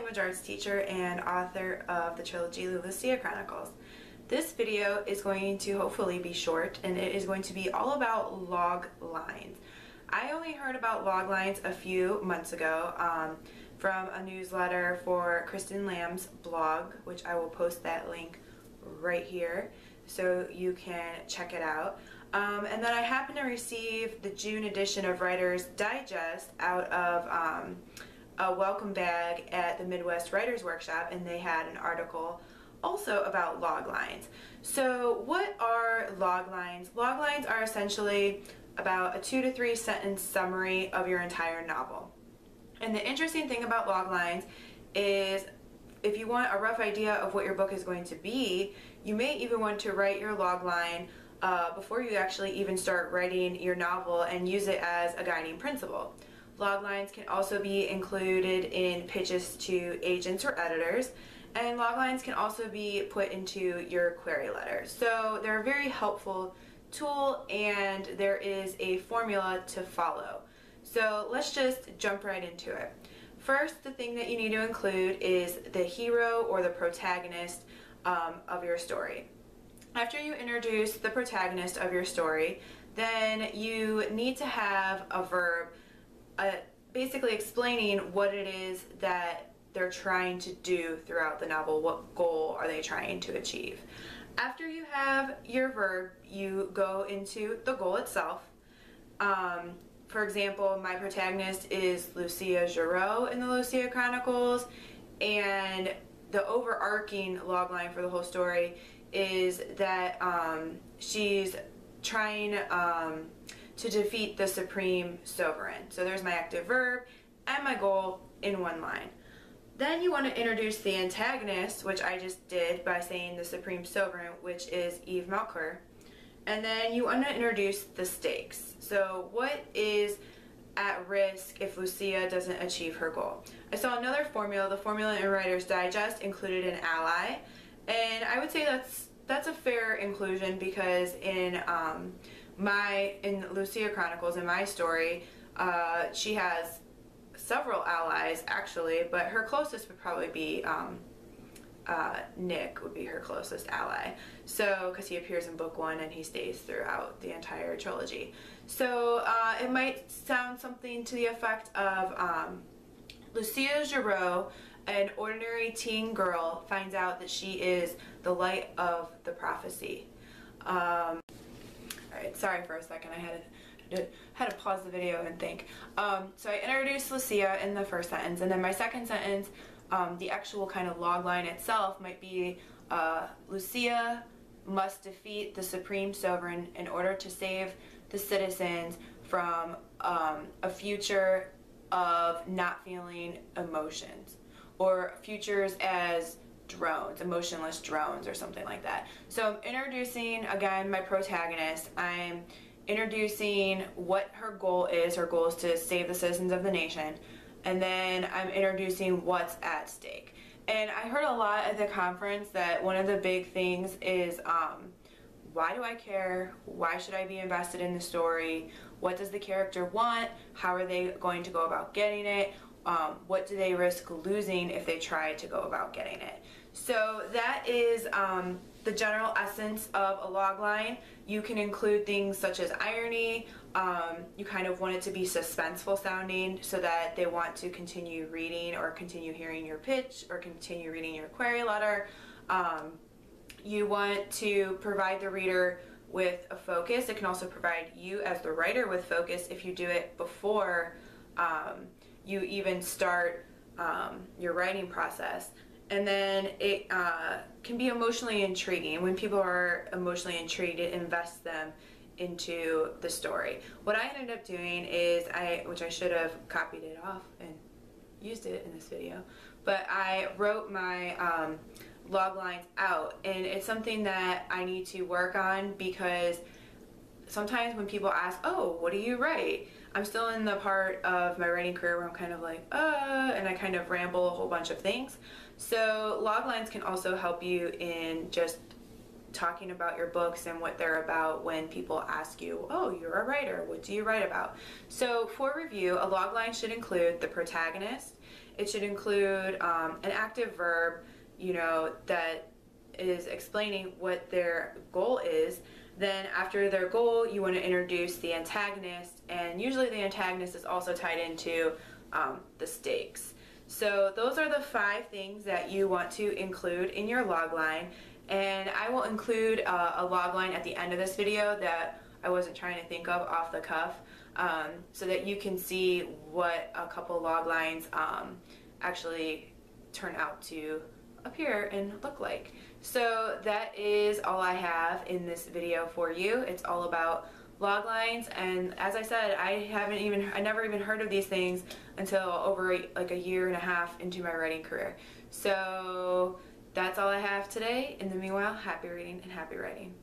language arts teacher and author of the trilogy The Lucia Chronicles. This video is going to hopefully be short, and it is going to be all about log lines. I only heard about log lines a few months ago from a newsletter for Kristen Lamb's blog, which I will post that link right here so you can check it out. And then I happened to receive the June edition of Writer's Digest out of a welcome bag at the Midwest Writers Workshop, and they had an article also about log lines. So what are log lines? Log lines are essentially about a 2 to 3 sentence summary of your entire novel. And the interesting thing about log lines is if you want a rough idea of what your book is going to be, you may even want to write your log line before you actually even start writing your novel and use it as a guiding principle. Log lines can also be included in pitches to agents or editors, and log lines can also be put into your query letter. So they're a very helpful tool, and there is a formula to follow. So let's just jump right into it. First, the thing that you need to include is the hero or the protagonist of your story. After you introduce the protagonist of your story, then you need to have a verb basically explaining what it is that they're trying to do throughout the novel. What goal are they trying to achieve? After you have your verb, you go into the goal itself. For example, my protagonist is Lucia Giroux in the Lucia Chronicles, and the overarching logline for the whole story is that she's trying to defeat the Supreme Sovereign. So there's my active verb and my goal in one line. Then you want to introduce the antagonist, which I just did by saying the Supreme Sovereign, which is Eve Malcour. And then you want to introduce the stakes. So what is at risk if Lucia doesn't achieve her goal? I saw another formula. The formula in Writer's Digest included an ally, and I would say that's a fair inclusion because in Lucia Chronicles, in my story, she has several allies actually, but her closest would probably be Nick would be her closest ally. So, because he appears in book 1 and he stays throughout the entire trilogy. So it might sound something to the effect of Lucia Giroux, an ordinary teen girl, finds out that she is the light of the prophecy. Alright, sorry for a second, I had to pause the video and think. So I introduced Lucia in the first sentence, and then my second sentence, the actual kind of log line itself might be Lucia must defeat the Supreme Sovereign in order to save the citizens from a future of not feeling emotions, or futures as drones, emotionless drones, or something like that. So I'm introducing, again, my protagonist. I'm introducing what her goal is. Her goal is to save the citizens of the nation. And then I'm introducing what's at stake. And I heard a lot at the conference that one of the big things is why do I care? Why should I be invested in the story? What does the character want? How are they going to go about getting it? What do they risk losing if they try to go about getting it? So that is the general essence of a logline. You can include things such as irony. You kind of want it to be suspenseful sounding so that they want to continue reading or continue hearing your pitch or continue reading your query letter. You want to provide the reader with a focus. It can also provide you as the writer with focus if you do it before you even start your writing process. And then it can be emotionally intriguing. When people are emotionally intrigued, it invests them into the story. What I ended up doing is, which I should have copied it off and used it in this video, but I wrote my log lines out, and it's something that I need to work on because sometimes when people ask, oh, what do you write? I'm still in the part of my writing career where I'm kind of like, and I kind of ramble a whole bunch of things. So log lines can also help you in just talking about your books and what they're about when people ask you, oh, you're a writer, what do you write about? So for review, a logline should include the protagonist, It should include an active verb, you know, that is explaining what their goal is. Then after their goal, you want to introduce the antagonist, and usually the antagonist is also tied into the stakes. So those are the 5 things that you want to include in your logline, and I will include a logline at the end of this video that I wasn't trying to think of off the cuff, so that you can see what a couple loglines actually turn out to appear and look like. So that is all I have in this video for you. It's all about loglines, and as I said, I never even heard of these things until over like a year and a half into my writing career. So that's all I have today. In the meanwhile, happy reading and happy writing.